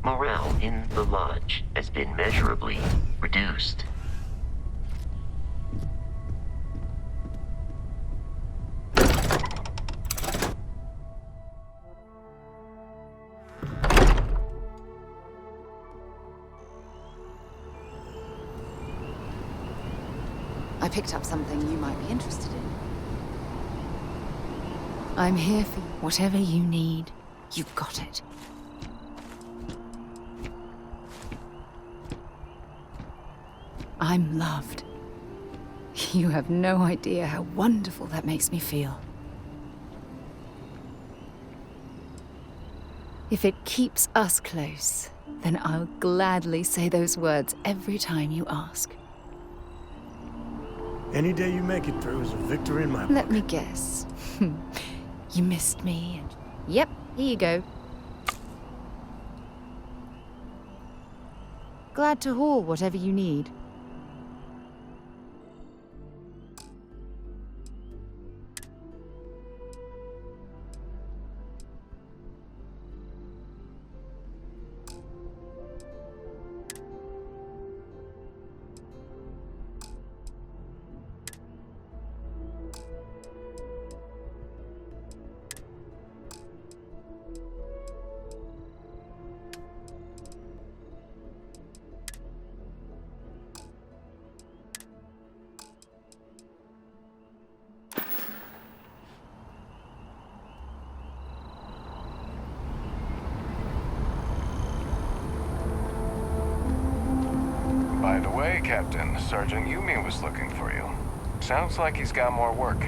Morale in the lodge has been measurably reduced. I picked up something you might be interested in. I'm here for you. Whatever you need, you've got it. I'm loved. You have no idea how wonderful that makes me feel. If it keeps us close, then I'll gladly say those words every time you ask. Any day you make it through is a victory in my book. Let me guess. You missed me and... Yep, here you go. Glad to haul whatever you need. By the way, Captain, Sergeant Yumi was looking for you. Sounds like he's got more work.